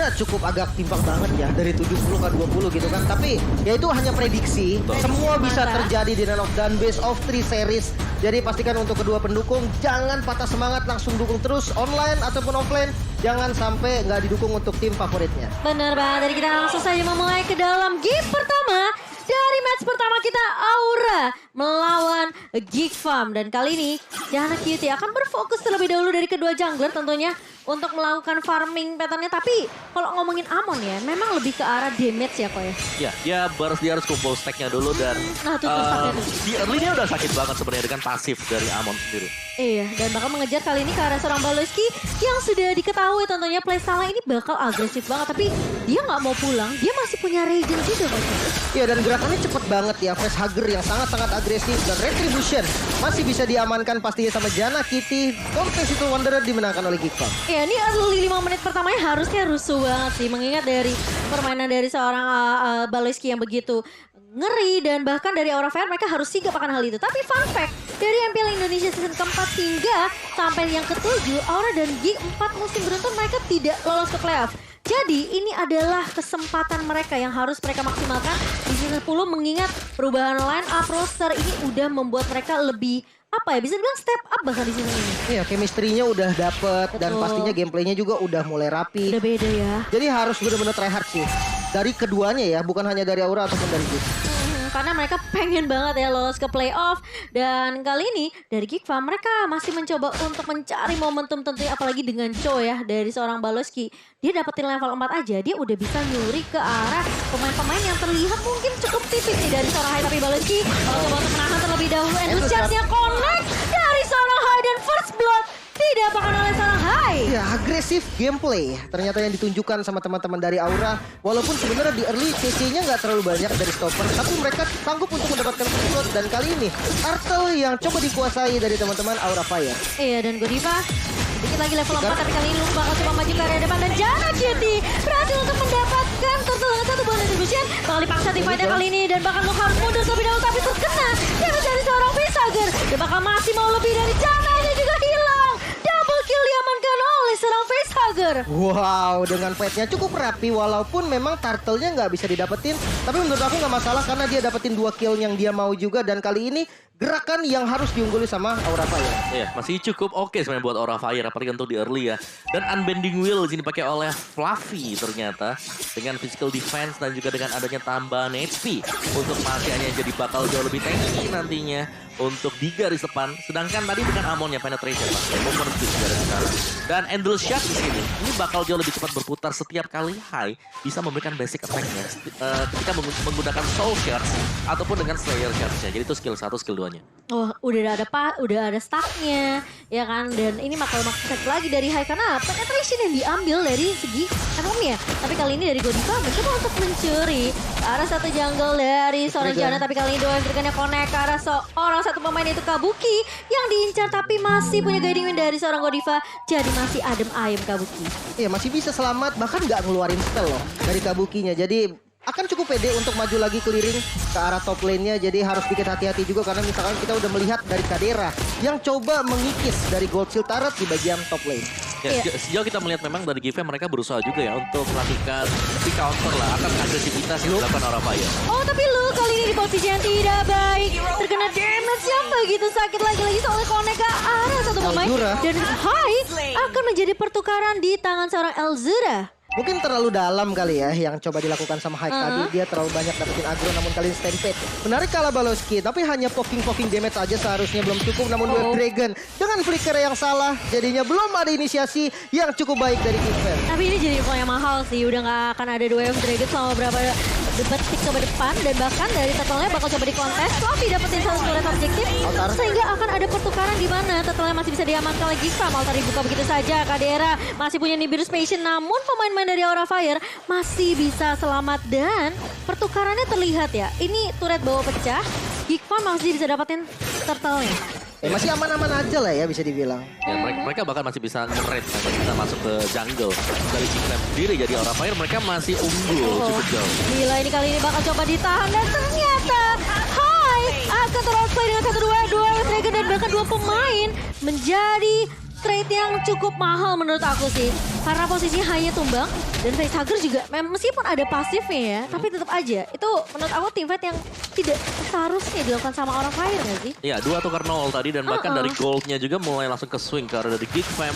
sebenarnya cukup agak timpang banget ya dari 70 ke 20 gitu kan. Tapi ya itu hanya prediksi. Semua bisa terjadi di Run of Dawn Best of 3 series. Jadi pastikan untuk kedua pendukung jangan patah semangat, langsung dukung terus online ataupun offline. Jangan sampai nggak didukung untuk tim favoritnya. Bener banget, jadi kita langsung saja memulai ke dalam game pertama. Dari match pertama kita Aura melawan Geek Farm. Dan kali ini Jana Cutie akan berfokus terlebih dahulu dari kedua jungler tentunya untuk melakukan farming patternnya. Tapi kalau ngomongin Amon ya, memang lebih ke arah damage ya kok ya. Ya, dia harus kumpul stacknya dulu dan Nah, tuh stacknya tuh. di early dia udah sakit banget sebenarnya dengan pasif dari Amon sendiri. Iya, dan bakal mengejar kali ini ke arah seorang Baloski yang sudah diketahui tentunya playstyle ini bakal agresif banget. Tapi dia nggak mau pulang, dia masih punya regen juga kok. Iya, dan gerakannya cepet banget ya. Facehugger yang sangat-sangat agresif dan Retribution masih bisa diamankan pastinya sama Jana Kitty. Contest itu Wanderer dimenangkan oleh Geek Farm. Ya, ini early 5 menit pertamanya harusnya rusuh banget sih. Mengingat dari permainan dari seorang Baloski yang begitu ngeri. Dan bahkan dari Aura Fire mereka harus sigap akan hal itu. Tapi fun fact, dari MPL Indonesia season keempat hingga sampai yang ke-7, Aura dan Geek 4 musim beruntun mereka tidak lolos ke playoff. Jadi ini adalah kesempatan mereka yang harus mereka maksimalkan di season 10. Mengingat perubahan line up roster ini udah membuat mereka lebih bisa dibilang step up bahkan di season ini. Iya, chemistry-nya udah dapet dan Betul. pastinya gameplaynya juga udah mulai rapi. Udah beda ya. Jadi harus benar-benar try hard sih. Dari keduanya ya, bukan hanya dari Aura ataupun dari Geek. Karena mereka pengen banget ya lolos ke playoff. Dan kali ini dari Geek Farm mereka masih mencoba untuk mencari momentum tentunya, apalagi dengan Cho ya dari seorang Baloski. Dia dapetin level 4 aja, dia udah bisa nyuri ke arah pemain-pemain yang terlihat mungkin cukup tipis nih dari seorang Hai. Tapi Baloski coba untuk menahan terlebih dahulu. Endurance-nya connect dari seorang Hai dan First Blood didapatkan oleh seorang Hai. Ya, agresif gameplay ternyata yang ditunjukkan sama teman-teman dari Aura. Walaupun sebenarnya di early CC-nya nggak terlalu banyak dari stopper, tapi mereka sanggup untuk mendapatkan slot. Dan kali ini Turtle yang coba dikuasai dari teman-teman Aura Fire. Iya, dan Godiva sedikit lagi level 4, tapi kali ini Luke bakal coba maju ke area depan. Dan Jana Cutie berhasil untuk mendapatkan Turtle dengan satu bonus distribution. Bakal dipaksa divide kali ini dan bahkan Luke harus mundur terlebih dahulu, tapi terkena damage dari seorang Facehugger. Dia bakal masih mau lebih dari Jana, ini juga hilang. Double kill diamankan oleh seorang Facehugger. Wow, dengan fight-nya cukup rapi walaupun memang turtle-nya nggak bisa didapetin. Tapi menurut aku nggak masalah karena dia dapetin 2 kill yang dia mau juga. Dan kali ini gerakan yang harus diungguli sama Aura Fire. Iya, masih cukup oke sebenarnya buat Aura Fire, apalagi untuk di early ya. Dan Unbending Will di sini dipakai oleh Fluffy ternyata dengan physical defense dan juga dengan adanya tambahan HP untuk Masianya jadi bakal jauh lebih tanky nantinya untuk di garis depan. Sedangkan tadi dengan Amonnya penetration pakai movement speed dari sekarang. Dan Endless Shot di sini ini bakal jauh lebih cepat berputar setiap kali Hai bisa memberikan basic attack-nya ketika menggunakan Soul Shards ataupun dengan Slayer Shards-nya. Jadi itu skill 1, skill 2-nya. Oh, udah ada stacknya ya kan. Dan ini bakal maksud lagi dari Hai karena penetration yang diambil dari segi ekonomi ya. Tapi kali ini dari Godiva mencoba untuk mencuri ke arah satu jungle dari seorang Jana. Tapi kali ini dua Dragon-nya connect ke arah seorang satu pemain itu Kabuki yang diincar, tapi masih punya guiding wind dari seorang Godiva. Jadi masih adem ayem Kabuki. Iya, masih bisa selamat, bahkan nggak ngeluarin spell loh dari Kabukinya. Jadi akan cukup pede untuk maju lagi keliling ke arah top lane-nya. Jadi harus sedikit hati-hati juga karena misalkan kita udah melihat dari Kadera yang coba mengikis dari Gold Shield turret di bagian top lane. Ya, sejauh kita melihat memang dari GV mereka berusaha juga ya untuk melakukan counter lah akan agresivitas yang dilakukan Aura Fire. Oh, tapi lu kali ini di posisi yang tidak baik. Terkena damage yang begitu sakit lagi-lagi soalnya connect ke arah satu pemain. Elzura. Dan Hai akan menjadi pertukaran di tangan seorang Elzura. Mungkin terlalu dalam kali ya yang coba dilakukan sama Hype tadi. Dia terlalu banyak dapetin aggro, namun kali ini Stampede menarik kalah Baloski. Tapi hanya poking damage aja seharusnya belum cukup. Namun Wave Dragon dengan flicker yang salah, jadinya belum ada inisiasi yang cukup baik dari Kickfan. Tapi ini jadi info yang mahal sih. Udah gak akan ada 2 Wave Dragon selama beberapa detik ke depan. Dan bahkan dari Turtle-nya bakal coba dikontes. Fluffy dapetin satu turret objektif. Sehingga akan ada pertukaran di mana Turtle-nya masih bisa diamankan lagi. Altar dibuka begitu saja. Kadera masih punya Nibiru's Passion. Namun pemain-pemain dari Aura Fire masih bisa selamat. Dan pertukarannya terlihat ya. Ini turret bawah pecah. Geek Farm masih bisa dapetin Turtle-nya. Masih aman-aman aja lah ya bisa dibilang. Ya, mereka bahkan masih bisa nge-raid sampai kita masuk ke jungle dari G-Clan sendiri. Jadi Aura Fire mereka masih unggul cukup jauh. Gila, ini kali ini bakal coba ditahan dan ternyata Hai akan terosplay dengan 1-2 Dragon dan bahkan 2 pemain menjadi trade yang cukup mahal menurut aku sih. Karena posisinya hanya tumbang dan facehugger juga meskipun ada pasifnya ya, tapi tetap aja itu menurut aku teamfight yang tidak seharusnya dilakukan sama orang Fire nggak sih? Iya, 2 tukar 0 tadi dan bahkan dari goldnya juga mulai langsung ke swing ke arah dari Geek Fam.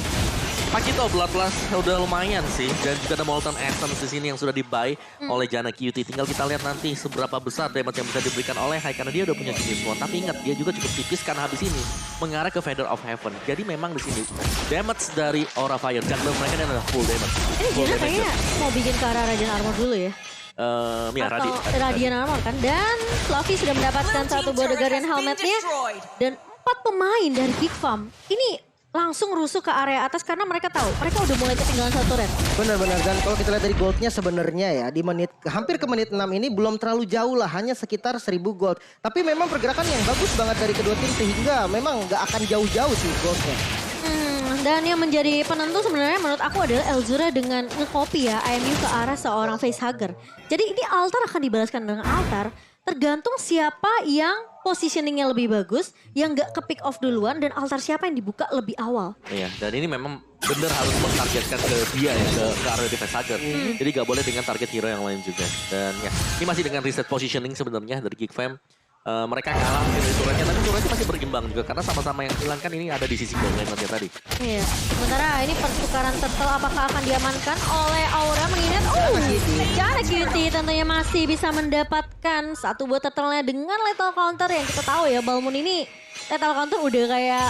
Pakito Bloodlust udah lumayan sih, dan juga ada Molten Essence di sini yang sudah di-buy oleh Jana QT. Tinggal kita lihat nanti seberapa besar damage yang bisa diberikan oleh Hai, karena dia udah punya Genius One. Tapi ingat, dia juga cukup tipis karena habis ini mengarah ke Feather of Heaven. Jadi memang di sini damage dari Aura Fire, jungler mereka ini adalah full damage. Ini Jana kayaknya mau bikin ke arah Radiant Armor dulu ya? Ya, Atau Radiant Armor kan. Dan Fluffy sudah mendapatkan satu buah The Guardian Helmetnya. Dan 4 pemain dari Geek Farm ini langsung rusuh ke area atas karena mereka tahu mereka udah mulai ketinggalan satu red. Benar-benar, dan kalau kita lihat dari goldnya sebenarnya ya di hampir ke menit 6 ini belum terlalu jauh lah, hanya sekitar 1000 gold. Tapi memang pergerakan yang bagus banget dari kedua tim sehingga memang nggak akan jauh-jauh sih goldnya. Dan yang menjadi penentu sebenarnya menurut aku adalah Elzura dengan nge-copy ya IMU ke arah seorang facehugger. Jadi ini altar akan dibalaskan dengan altar tergantung siapa yang positioningnya lebih bagus, yang nggak ke pick off duluan, dan altar siapa yang dibuka lebih awal. Iya, dan ini memang benar harus mentargetkan ke dia ya, ke arah di facehugger. Jadi gak boleh dengan target hero yang lain juga. Dan ya, ini masih dengan reset positioning sebenarnya dari Geek Fam. Mereka kalah dari turretnya, tapi turretnya masih berimbang juga karena sama-sama yang hilang kan ini ada di sisi bawah lane tadi. Iya, sementara ini pertukaran turtle apakah akan diamankan oleh Aura mengingat Jana QT tentunya masih bisa mendapatkan satu buah turtle-nya dengan lethal counter yang kita tahu ya Balmond ini lethal counter udah kayak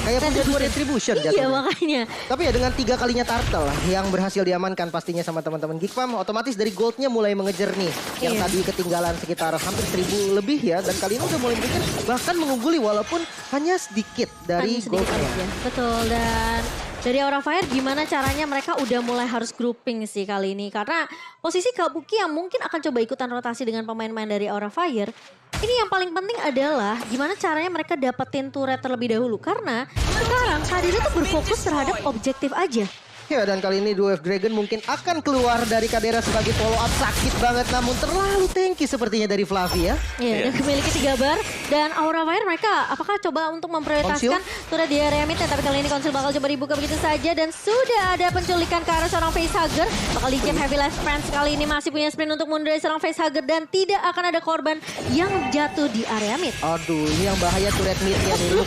punya 2 retribution iya jatuhnya. makanya. Tapi ya dengan 3 kalinya turtle yang berhasil diamankan pastinya sama teman-teman Geek Farm, otomatis dari goldnya mulai mengejar nih. Yang tadi ketinggalan sekitar hampir 1000 lebih ya, dan kali ini udah mulai mengejar bahkan mengungguli walaupun hanya sedikit dari goldnya. Betul, dan dari Aura Fire gimana caranya mereka udah mulai harus grouping sih kali ini. Karena posisi Kabuki yang mungkin akan coba ikutan rotasi dengan pemain-pemain dari Aura Fire. Ini yang paling penting adalah gimana caranya mereka dapetin turret terlebih dahulu. Karena sekarang Kadira tuh berfokus terhadap objektif aja. Ya, dan kali ini Dwarf Dragon mungkin akan keluar dari Kadera sebagai follow up. Sakit banget namun terlalu tanky sepertinya dari Fluffy ya. Iya, dan memiliki 3 bar. Dan Aura Fire mereka apakah coba untuk memprioritaskan turret di area mid, tapi kali ini Konsil bakal coba dibuka begitu saja. Dan sudah ada penculikan ke arah seorang facehugger. Bakal di-jam Heavy Life Fans kali ini masih punya sprint untuk mundur dari seorang facehugger. Dan tidak akan ada korban yang jatuh di area mid. Aduh, ini yang bahaya turret midnya nih.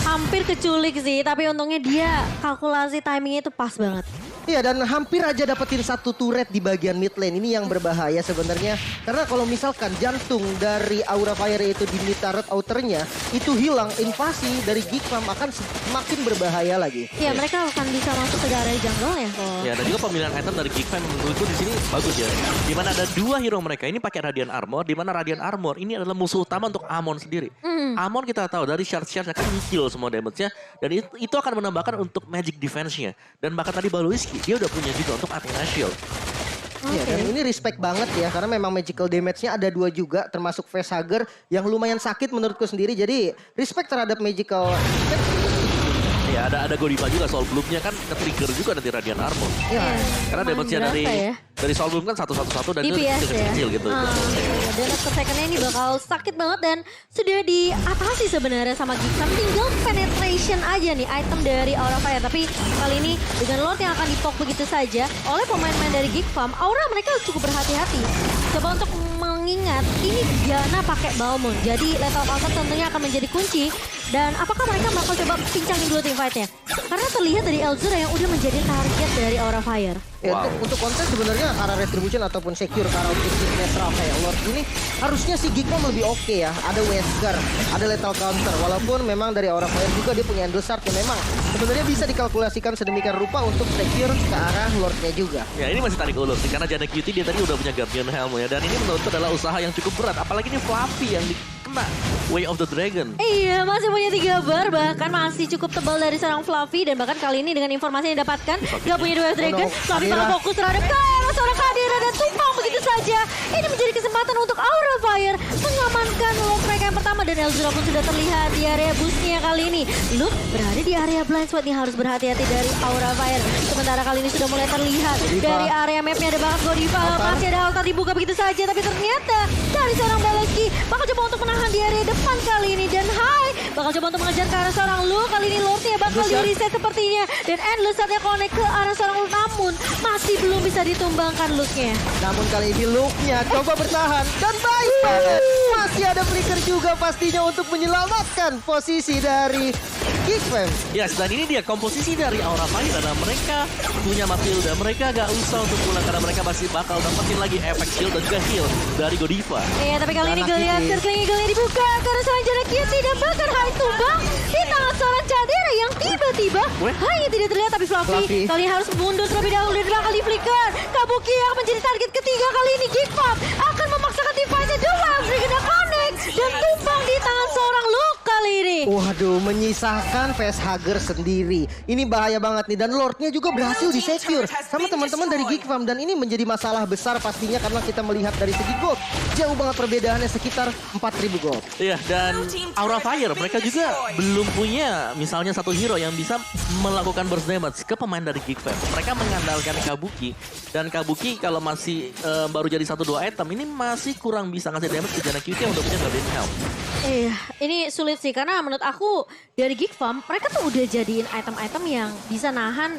Hampir keculik sih, tapi untungnya dia kalkulasi timingnya itu pas banget. Iya, dan hampir aja dapetin satu turret di bagian mid lane. Ini yang berbahaya sebenarnya. Karena kalau misalkan jantung dari Aura Fire itu di mid turret outernya itu hilang, invasi dari Geek Farm akan semakin berbahaya lagi. Iya, mereka akan bisa masuk ke area jungle ya. Ya, dan juga pemilihan item dari Geek Fam menurutku di sini bagus ya. Dimana ada 2 hero mereka ini pakai Radiant Armor, dimana Radiant Armor ini adalah musuh utama untuk Amon sendiri. Amon kita tahu dari shard-shard akan heal semua damage-nya, dan itu akan menambahkan untuk magic defense-nya. Dan bahkan tadi Baluiski dia udah punya juga untuk Athena Shield. Iya, dan ini respect banget ya, karena memang magical damage-nya ada 2 juga, termasuk facehugger yang lumayan sakit menurutku sendiri. Jadi respect terhadap magical. Ya, ada Godiva juga, Soul Bloom-nya kan ke-trigger juga nanti Radiant Armor. Iya. Karena damage-nya dari Soul Bloom kan 1-1-1 dan itu DPS kecil-kecil gitu. Dan second-nya ini bakal sakit banget dan sudah diatasi sebenarnya sama Geek Farm. Tinggal penetration aja nih item dari Aura Fire. Tapi kali ini dengan Lord yang akan dipok begitu saja oleh pemain-pemain dari Geek Farm, Aura mereka cukup berhati-hati. Coba untuk mengingat ini Diana pakai Balmond. Jadi lethal counter tentunya akan menjadi kunci. Dan apakah mereka bakal coba pincangin 2 team fight-nya? Karena terlihat dari Elzura yang udah menjadi target dari Aura Fire. Ya, untuk konten sebenarnya arah retribution ataupun secure ke arah objektif netral kayak Lord ini harusnya si Geek Farm lebih oke ya. Ada Wesker, ada lethal counter. Walaupun memang dari Aura Fire juga dia punya Endless Shard yang memang sebenarnya bisa dikalkulasikan sedemikian rupa untuk secure ke arah Lordnya juga. Ya, ini masih tarik ulur sih karena Jana QT dia tadi udah punya Guardian Helm ya, dan ini menurutku adalah usaha yang cukup berat, apalagi ini Fluffy yang kena Way of the Dragon. Iya, masih punya 3 bar, bahkan masih cukup tebal dari seorang Fluffy. Dan bahkan kali ini dengan informasi yang didapatkan gak punya 2 Dragon, Fluffy bakal fokus terhadap seorang Kadira dan tumpang begitu saja. Ini menjadi kesempatan untuk Aura Fire mengamankan Lord mereka yang pertama. Dan Elzura pun sudah terlihat di area boostnya kali ini. Luke berada di area blind spot nih, harus berhati-hati dari Aura Fire. Sementara kali ini sudah mulai terlihat dari area mapnya ada banget Godiva. Masih ada altar dibuka begitu saja, tapi ternyata dari seorang Baleski bakal coba untuk menahan di area depan kali ini. Dan Hai bakal coba untuk mengejar ke arah seorang Lu. Kali ini Lordnya bakal di reset sepertinya. Dan Endless saatnya connect ke arah seorang Lu. Namun masih belum bisa ditumbangkan Luke-nya. Namun kali ini Luke-nya coba bertahan. Dan baik banget. Masih ada flicker juga pastinya untuk menyelamatkan posisi dari Geekfam. Ya, dan ini dia komposisi dari Aura Fire. Karena mereka punya Matilda. Mereka gak usah untuk pulang karena mereka masih bakal dapetin lagi efek shield dan juga heal dari Godiva. Iya, tapi kali ini Jana Goliath Kitty. circling eagle-nya dibuka karena seorang Jana Kitty dan bahkan Hai tumbang di tangan seorang Cadera yang tiba-tiba hanya tidak terlihat, tapi Fluffy Fluffy. kali ini harus mundur terlebih dahulu dan bakal di flicker. Kabuki yang menjadi target ketiga kali ini. Geekfam akan memaksakan device-nya. The Wild Dragon connect dan tumbang di tangan seorang Luke kali ini. Waduh, menyisakan facehugger sendiri. Ini bahaya banget nih. Dan Lordnya juga berhasil di-secure sama teman-teman dari Geekfam. Dan ini menjadi masalah besar pastinya karena kita melihat dari segi gold. Jauh banget perbedaannya, sekitar 4.000 gold. Iya, dan Aura Fire mereka juga belum punya misalnya satu hero yang bisa melakukan burst damage ke pemain dari Geekfam. Mereka mengandalkan Kabuki. Dan Kabuki kalau masih baru jadi 1-2 item, ini masih kurang bisa ngasih damage ke Jana Kitty yang udah punya Guardian Helm. Iya, ini sulit sih karena menurut aku dari Geekfam mereka tuh udah jadiin item-item yang bisa nahan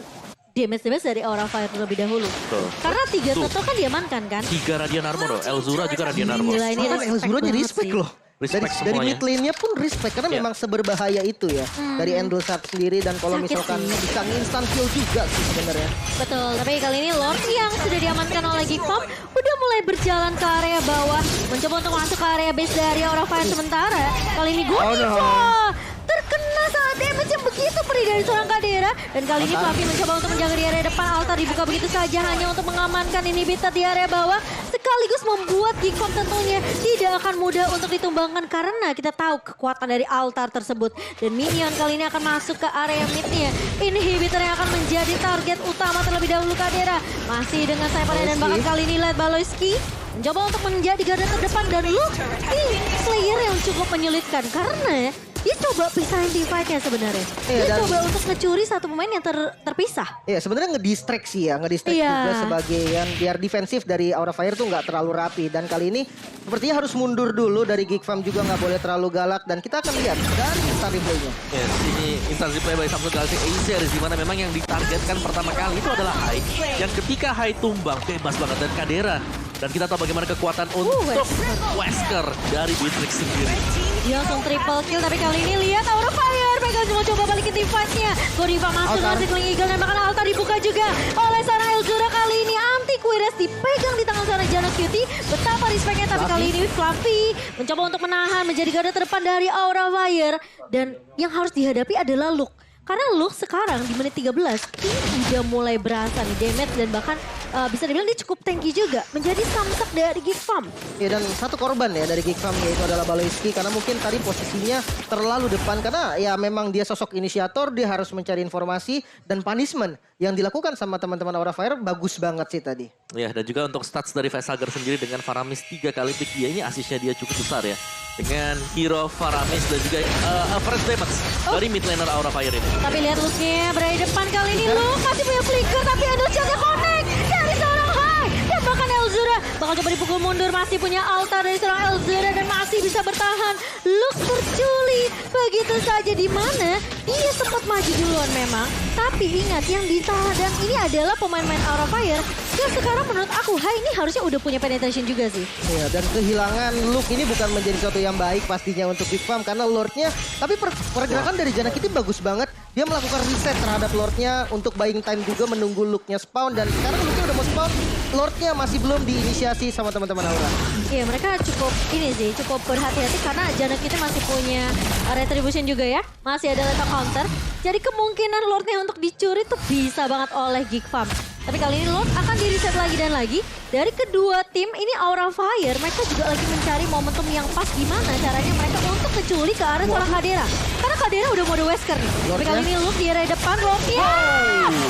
damage dari Aura Fire terlebih dahulu. Betul. Karena 3 Tuh. total kan diamankan kan? 3 Radiant Armor loh, Elzura juga Radiant Armor. Gila, ini Bahkan respect Elzura di banget respect sih. loh. Respect Dari semuanya. mid lane-nya pun respect karena Iya. memang seberbahaya itu ya. Dari Endless sendiri dan kalau Sakit misalkan sih. bisa instant kill juga sih sebenarnya. Betul, tapi kali ini Lord yang sudah diamankan oleh Geekfam udah mulai berjalan ke area bawah, mencoba untuk masuk ke area base dari Aura Fire sementara. Kali ini Godiva terkena saat damage yang begitu pedih dari seorang Cadera. Dan kali ini Fluffy mencoba untuk menjaga di area depan. Altar dibuka begitu saja hanya untuk mengamankan inhibitor di area bawah. Sekaligus membuat Geekfam tentunya tidak akan mudah untuk ditumbangkan karena kita tahu kekuatan dari altar tersebut. Dan minion kali ini akan masuk ke area midnya. Inhibitor yang akan menjadi target utama terlebih dahulu Cadera. Masih dengan sayapnya dan bahkan kali ini lihat Baloyski mencoba untuk menjadi garda terdepan dan Luke ini player yang cukup menyulitkan karena dia coba pisahin divide-nya sebenarnya. Iya, Dia dan- coba untuk ngecuri satu pemain yang terpisah. Iya, sebenarnya ngedistract sih ya, ngedistract Iya. juga sebagai yang biar defensif dari Aura Fire tuh nggak terlalu rapi. Dan kali ini sepertinya harus mundur dulu dari Geekfam juga nggak boleh terlalu galak. Dan kita akan lihat dari instant replay-nya. Yes, ini instansi play by Samsung Galaxy A-Series di mana memang yang ditargetkan pertama kali itu adalah Hai. Yang ketika Hai tumbang bebas banget dan Cadera. Dan kita tahu bagaimana kekuatan untuk Wesker dari Beatrix sendiri. Dia langsung triple kill tapi kali ini lihat Aura Fire. Mereka cuma coba balikin device-nya. Godiva masuk Altar. masih Kling Eagle dan bahkan altar dibuka juga oleh seorang Elzura kali ini. Anti Quiris dipegang di tangan seorang Jana Cutie. Betapa respect-nya tapi kali ini Fluffy mencoba untuk menahan menjadi garda terdepan dari Aura Fire. Dan yang harus dihadapi adalah Luke. Karena Luke sekarang di menit 13 ini udah mulai berasa nih damage dan bahkan bisa dibilang dia cukup tanky juga. Menjadi samsak dari Geekfam. Ya, dan satu korban ya dari Geekfam yaitu adalah Baloyski karena mungkin tadi posisinya terlalu depan karena ya memang dia sosok inisiator, dia harus mencari informasi dan punishment yang dilakukan sama teman-teman Aura Fire bagus banget sih tadi. Ya, dan juga untuk stats dari Facehugger sendiri dengan Faramis 3 kali pick dia ini asisnya dia cukup besar ya. Dengan hero Faramis dan juga first damage dari mid laner Aura Fire ini. Tapi lihat Luke-nya berada di depan kali ini. Luke masih punya flicker tapi ada shot-nya connect dari seorang Hai. Dan bahkan Elzura bakal coba dipukul mundur. Masih punya altar dari seorang Elzura dan masih bisa bertahan. Luke terculik begitu saja di mana dia sempat maju duluan memang. Tapi ingat yang ditahan dan ini adalah pemain-pemain Aura Fire. Dan sekarang menurut aku Hai ini harusnya udah punya penetration juga sih. Ya, dan kehilangan Luke ini bukan menjadi sesuatu yang baik pastinya untuk Geekfam karena Lordnya, tapi pergerakan dari Jana Kitty bagus banget. Dia melakukan reset terhadap Lordnya untuk buying time juga menunggu Luke-nya spawn. Dan sekarang Luke-nya udah mau spawn, Lordnya masih belum diinisiasi sama teman-teman Aura. Iya mereka cukup ini sih cukup berhati-hati karena Jana Kitty masih punya retribution juga ya. Masih ada lethal counter. Jadi kemungkinan Lordnya untuk dicuri tuh bisa banget oleh Geekfam. Tapi kali ini Lord akan di-reset lagi dan lagi. Dari kedua tim ini Aura Fire mereka juga lagi mencari momentum yang pas gimana caranya mereka untuk keculi ke arah seorang Cadera. Karena Cadera udah mode Wesker nih. Tapi kali ini Luke di area depan Lordnya.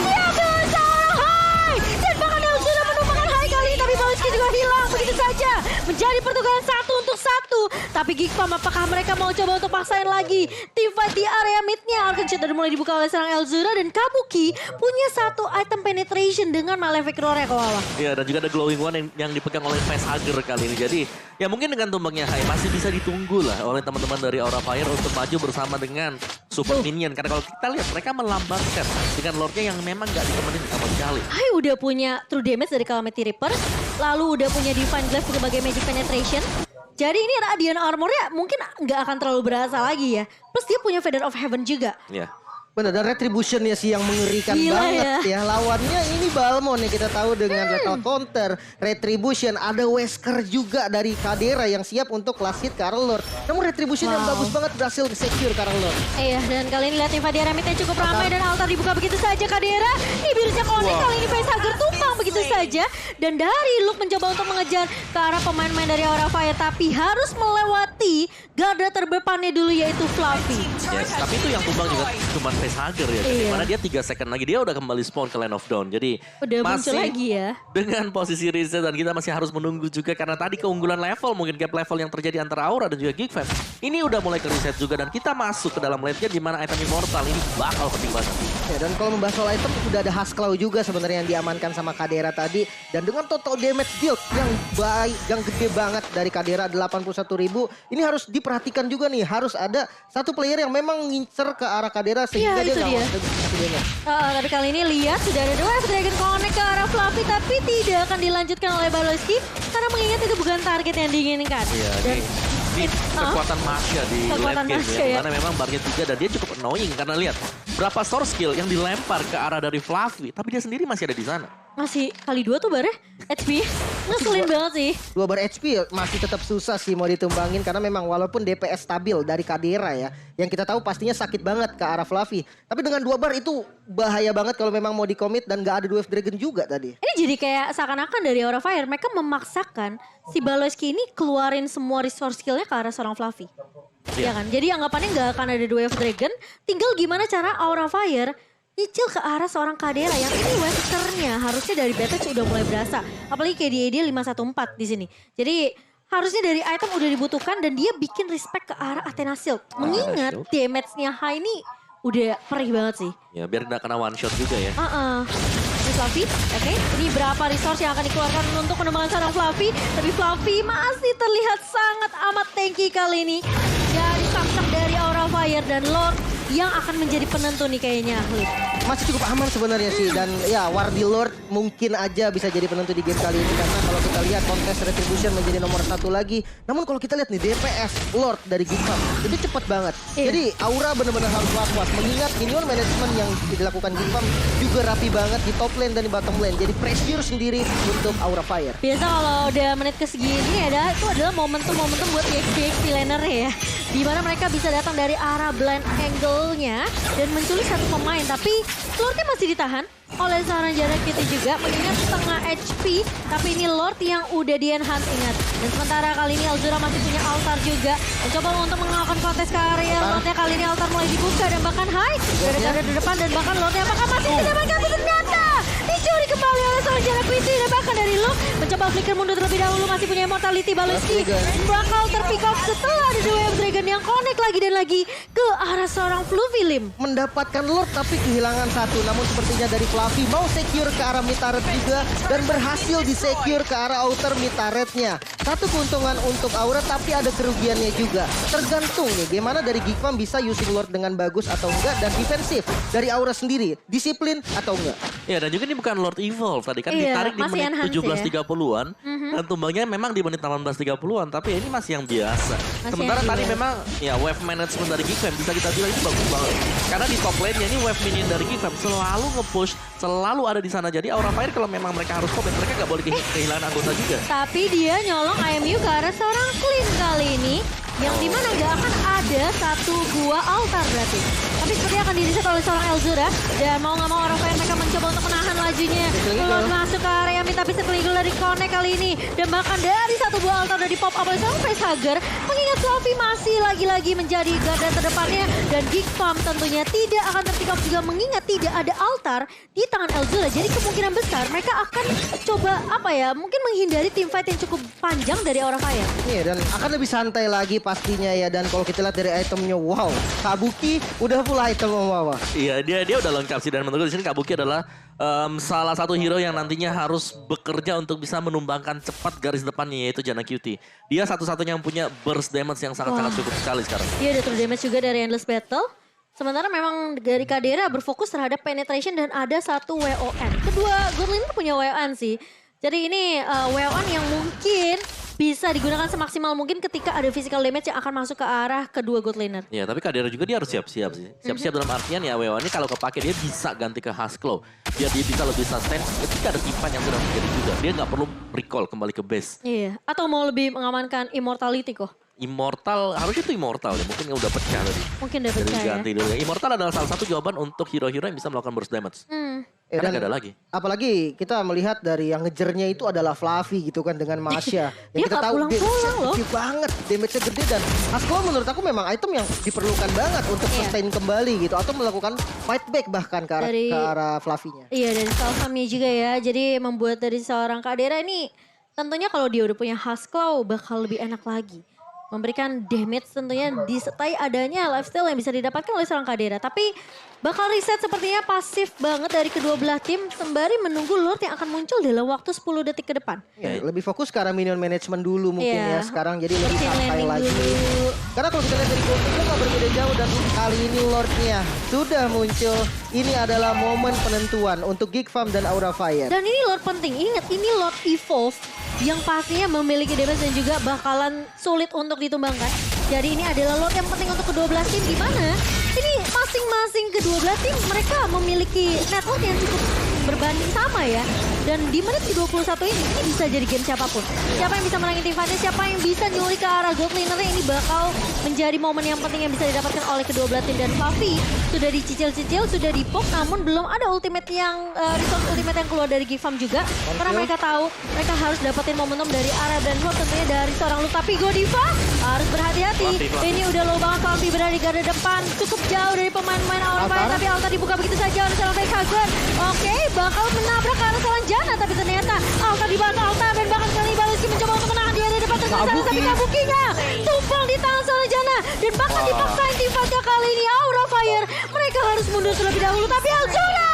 Diambil oleh seorang Hai. Dan bahkan Elzura menumpangkan Hai kali ini. Tapi Baloyski juga hilang begitu saja. Menjadi pertukaran 1 untuk 1. Tapi Geekfam apakah mereka mau coba untuk paksain lagi team fight di area midnya? Arcane Shot dari mulai dibuka oleh serang Elzura dan Kabuki punya satu item penetration dengan Malefic Roar-nya ke bawah. Iya, dan juga ada Glowing One yang dipegang oleh Facehugger kali ini. Jadi ya mungkin dengan tumbangnya Hai masih bisa ditunggu lah oleh teman-teman dari Aura Fire untuk maju bersama dengan Super Minion. Karena kalau kita lihat mereka melambatkan dengan Lordnya yang memang nggak ditemenin sama sekali. Hai udah punya true damage dari Calamity Reaper, lalu udah punya Divine Glaive sebagai magic penetration. Jadi ini Radiant Armor-nya mungkin nggak akan terlalu berasa lagi ya. Plus dia punya Feather of Heaven juga. Iya. Benar, dan Retribution-nya sih yang mengerikan Gila banget ya. Lawannya ini Balmond nih, kita tahu dengan Lethal Counter, Retribution, ada Wesker juga dari Kadera yang siap untuk last hit ke arah Lord. Namun Retribution yang bagus banget berhasil secure ke arah Lord. Iya, dan kali ini lihat Invadia Remitnya cukup ramai dan altar dibuka begitu saja Kadera. Ini birunya connect, kali ini Facehugger tumbang begitu saja. Dan dari Luke mencoba untuk mengejar ke arah pemain-pemain dari Aura Fire, tapi harus melewati garda terdepannya dulu yaitu Fluffy. Yes, tapi itu yang tumbang juga cuma Facehugger ya. Iya. Dimana dia 3 second lagi dia udah kembali spawn ke Land of Dawn. Jadi Udah muncul masih lagi ya. dengan posisi reset dan kita masih harus menunggu juga karena tadi keunggulan level, mungkin gap level yang terjadi antara Aura dan juga Geekfam. Ini udah mulai ke reset juga dan kita masuk ke dalam lane-nya di mana item Immortal ini bakal penting banget. Ya, dan kalau membahas soal item, udah ada Hasklau juga sebenarnya yang diamankan sama Kadera tadi. Dan dengan total damage build yang baik, yang gede banget dari Kadera 81.000. Ini harus diperhatikan juga nih, harus ada satu player yang memang ngincer ke arah Kadera sehingga Iya, dia itu nggak dia. mau kasih damage. Tapi kali ini lihat sudah ada dua Dragon Connect ke arah Fluffy, tapi tidak akan dilanjutkan oleh Baloski karena mengingat itu bukan target yang diinginkan. Iya, Dan ini kekuatan Masya di Kekuatan late game Masya ya. ya. Dimana memang barnya 3 dan dia cukup annoying karena lihat berapa source skill yang dilempar ke arah dari Fluffy, tapi dia sendiri masih ada di sana. masih kali 2 tuh barnya HP. Ngeselin banget sih. 2 bar HP masih tetap susah sih mau ditumbangin karena memang walaupun DPS stabil dari Kadera ya, yang kita tahu pastinya sakit banget ke arah Fluffy. Tapi dengan 2 bar itu bahaya banget kalau memang mau dikomit dan gak ada Dwarf Dragon juga tadi. Ini jadi kayak seakan-akan dari Aura Fire mereka memaksakan si Baloski ini keluarin semua resource skillnya ke arah seorang Fluffy. Iya kan? Jadi anggapannya nggak akan ada Dwarf Dragon. Tinggal gimana cara Aura Fire nyicil ke arah seorang Kadera yang ini Westernya harusnya dari Batch udah mulai berasa. Apalagi kayak dia 514 di sini. Jadi harusnya dari item udah dibutuhkan dan dia bikin respect ke arah Athena Shield. Mengingat damage-nya high ini udah perih banget sih. Ya biar nggak kena one shot juga ya. Ini Fluffy, oke. Ini berapa resource yang akan dikeluarkan untuk menemukan seorang Fluffy. Tapi Fluffy masih terlihat sangat amat tanky kali ini. Dari samsak dari Aura Fire dan Lord yang akan menjadi penentu nih kayaknya. Masih cukup aman sebenarnya sih, dan ya Wardy Lord mungkin aja bisa jadi penentu di game kali ini karena kalau kita lihat kontes Retribution menjadi nomor 1 lagi. Namun kalau kita lihat nih DPS Lord dari Geekfam itu cepat banget. Iya. Jadi Aura benar-benar harus was-was mengingat minion management yang dilakukan Geekfam juga rapi banget di top lane dan di bottom lane. Jadi pressure sendiri untuk Aura Fire. Biasa kalau udah menit ke segini ada itu adalah momentum-momentum buat EXP laner ya. Di mana mereka bisa datang dari arah blind angle-nya dan menculik satu pemain. Tapi Lordnya masih ditahan oleh seorang jarak kita juga mengingat setengah HP. Tapi ini Lord yang udah di-enhance ingat. Dan sementara kali ini Elzura masih punya altar juga. Mencoba untuk mengalahkan kontes ke area Lordnya kali ini altar mulai dibuka dan bahkan high. Dari di depan dan bahkan Lordnya apakah masih mendapatkan ternyata dicuri kembali oleh seorang jarak Quincy dan bahkan dari Luke mencoba flicker mundur terlebih dahulu masih punya immortality Baloski bakal terpick off setelah ada Dwarf Dragon yang connect lagi dan lagi ke arah seorang Fluffy Lim. Mendapatkan Lord tapi kehilangan satu. Namun sepertinya dari Fluffy mau secure ke arah mid turret juga dan berhasil di-secure ke arah outer mid turretnya. Satu keuntungan untuk Aura tapi ada kerugiannya juga. Tergantung nih gimana dari Geekfam bisa using Lord dengan bagus atau enggak, dan defensif dari Aura sendiri disiplin atau enggak. Ya dan juga ini bukan Lord Evolve tadi kan Iya, ditarik di masih menit enhance 17.30-an dan tumbangnya memang di menit 18.30-an tapi ini masih yang biasa. Sementara yang tadi biasa. memang ya wave management dari Geekfam bisa kita bilang itu bagus banget. Karena di top lane-nya ini wave minion dari Geekfam selalu nge-push, selalu ada di sana. Jadi Aura Fire kalau memang mereka harus commit, mereka nggak boleh kehilangan anggota juga. Tapi dia nyolong IMU ke arah seorang Clean kali ini. Yang dimana gak akan ada satu gua altar berarti. Tapi seperti akan di-reset oleh seorang Elzura. Dan mau gak mau Aura Fire mereka mencoba untuk menahan lajunya. Lord masuk ke area mid tapi setelah itu dari Connect kali ini. Dan bahkan dari satu buah altar dari pop up oleh seorang Facehugger. Mengingat Fluffy masih lagi-lagi menjadi garda terdepannya. Dan Geek Farm tentunya tidak akan tertikam juga mengingat tidak ada altar di tangan Elzula. Jadi kemungkinan besar mereka akan coba mungkin menghindari team fight yang cukup panjang dari Aura Fire. Iya, dan akan lebih santai lagi pastinya ya. Dan kalau kita lihat dari itemnya, wow, Kabuki udah full item Om Wawa. Iya, dia udah lengkap sih, dan menurutku di sini Kabuki adalah salah satu hero yang nantinya harus bekerja untuk bisa menumbangkan cepat garis depannya, yaitu Janna Cutie. Dia satu-satunya yang punya burst damage yang sangat-sangat cukup sekali sekarang. Dia ada true damage juga dari Endless Battle. Sementara memang dari Kadera berfokus terhadap penetration dan ada satu WON. Kedua God Laner punya WON sih. Jadi ini WON yang mungkin bisa digunakan semaksimal mungkin ketika ada physical damage yang akan masuk ke arah kedua God Laner. Ya, tapi Kadera juga dia harus siap-siap sih. Siap-siap dalam artian ya WO ini kalau kepake dia bisa ganti ke Husklow. Biar dia bisa lebih sustain ketika ada timpan yang sudah menjadi juga. Dia nggak perlu recall kembali ke base. Iya, atau mau lebih mengamankan immortality kok. Immortal, harusnya itu Immortal ya. Mungkin udah pecah tadi. Mungkin udah Jadi pecah ya. ganti dulu. Immortal adalah salah satu jawaban untuk hero-hero yang bisa melakukan burst damage. Karena nggak ada lagi. Apalagi kita melihat dari yang ngejernya itu adalah Fluffy gitu kan dengan Masha. Dia nggak pulang-pulang loh. Gede banget, damage-nya gede dan Haskell menurut aku memang item yang diperlukan banget untuk Iya. sustain kembali gitu. Atau melakukan fight back bahkan ke arah Fluffy-nya. Iya, dari Salsamnya juga ya. Jadi membuat dari seorang Kadera ini tentunya kalau dia udah punya Husklow bakal lebih enak lagi. Memberikan damage tentunya disertai adanya lifestyle yang bisa didapatkan oleh seorang Kadera. Tapi bakal reset sepertinya pasif banget dari kedua belah tim sembari menunggu Lord yang akan muncul dalam waktu 10 detik ke depan. Ya, lebih fokus ke arah minion management dulu mungkin Iya. ya sekarang jadi lebih Mungkin santai landing lagi. dulu. Karena kalau kita lihat dari Goldfinger nggak berbeda jauh dan kali ini Lordnya sudah muncul. Ini adalah momen penentuan untuk Geek Farm dan Aura Fire. Dan ini Lord penting, ingat ini Lord Evolve yang pastinya memiliki damage dan juga bakalan sulit untuk ditumbangkan. Jadi ini adalah Lord yang penting untuk kedua belah tim, di mana ini masing-masing kedua belah tim mereka memiliki network yang cukup berbanding sama ya. Dan di menit ke-21 ini bisa jadi game siapapun. Siapa yang bisa menangin tim fight-nya, siapa yang bisa nyuri ke arah gold laner-nya, ini bakal menjadi momen yang penting yang bisa didapatkan oleh kedua belah tim. Dan Fluffy sudah dicicil-cicil, sudah dipok, namun belum ada ultimate yang resource ultimate yang keluar dari Geek Farm juga. Karena mereka tahu mereka harus dapetin momentum dari arah Brandford tentunya dari seorang Luke. Tapi Godiva harus berhati-hati. Fluffy. Ini udah low banget, Fluffy berada di garda depan. Cukup jauh dari pemain-pemain Aura Fire, tapi Altar dibuka begitu saja oleh seorang Facehugger. Oke, bakal menabrak ke arah seorang Janna, tapi ternyata Altar dibahas Altar dan bahkan kali Baleski mencoba untuk menahan dia dari depan terus Kabuki. tapi Kabukinya tumpang di tangan seorang Janna dan bahkan dipaksain tim fight kali ini Aura Fire. Mereka harus mundur terlebih dahulu, tapi Elzura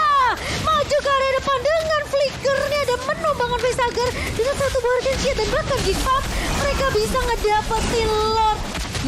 maju ke area depan dengan flickernya dan menumbangkan Facehugger dengan satu buah Radiant dan bahkan Geek Farm mereka bisa ngedapetin Lord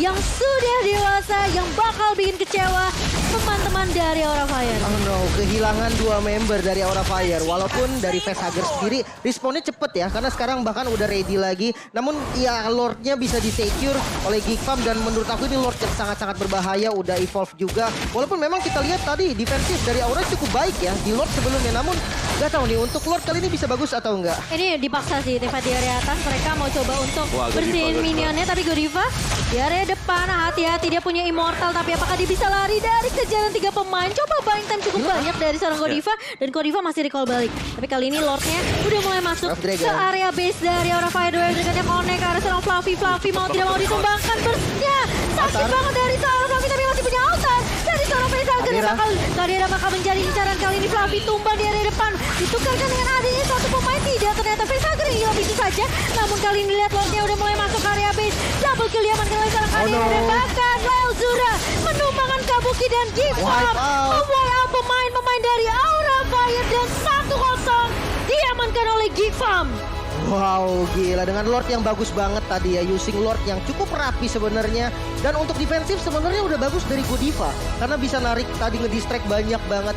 yang sudah dewasa yang bakal bikin kecewa teman-teman dari Aura Fire. Oh no, kehilangan dua member dari Aura Fire. Walaupun dari Facehugger sendiri responnya cepet ya. Karena sekarang bahkan udah ready lagi. Namun ya Lordnya bisa di-secure oleh Geek Farm. Dan menurut aku ini Lord yang sangat-sangat berbahaya. Udah evolve juga. Walaupun memang kita lihat tadi defensif dari Aura cukup baik ya di Lord sebelumnya. Namun gak tahu nih untuk Lord kali ini bisa bagus atau enggak. Ini dipaksa sih tim fight di area atas. Mereka mau coba untuk Wah, Godiva, bersihin Godiva. minionnya. Tapi Godiva di area depan hati-hati dia punya immortal. Tapi apakah dia bisa lari dari kejaran 3 pemain? Coba buying time cukup banyak dari seorang Godiva. Dan Godiva masih recall balik. Tapi kali ini Lordnya udah mulai masuk Rough Dragon. ke area base dari Aura Fire. Dua Dragonnya connect ke arah seorang Fluffy. Fluffy mau tidak mau disumbangkan burstnya. Sakit Altar. banget dari seorang Fluffy tapi masih punya altar. Dari seorang Facehugger Kadera. Kadera bakal menjadi incaran kali ini. Fluffy tumbang di area depan. Ditukarkan dengan adanya satu pemain. Tidak, ternyata Facehugger yang hilang begitu saja. Namun kali ini lihat Lordnya udah mulai masuk ke area base. Double kill diamankan oleh seorang Kadera. no. Dan bahkan Elzura menumbangkan Kabuki dan Geek Wipe Farm. out. Memwipe out pemain-pemain dari Aura Fire. Dan 1-0 diamankan oleh Geek Farm. Wow, gila dengan Lord yang bagus banget tadi ya, using Lord yang cukup rapi sebenarnya. Dan untuk defensif sebenarnya udah bagus dari Godiva karena bisa narik tadi ngedistract banyak banget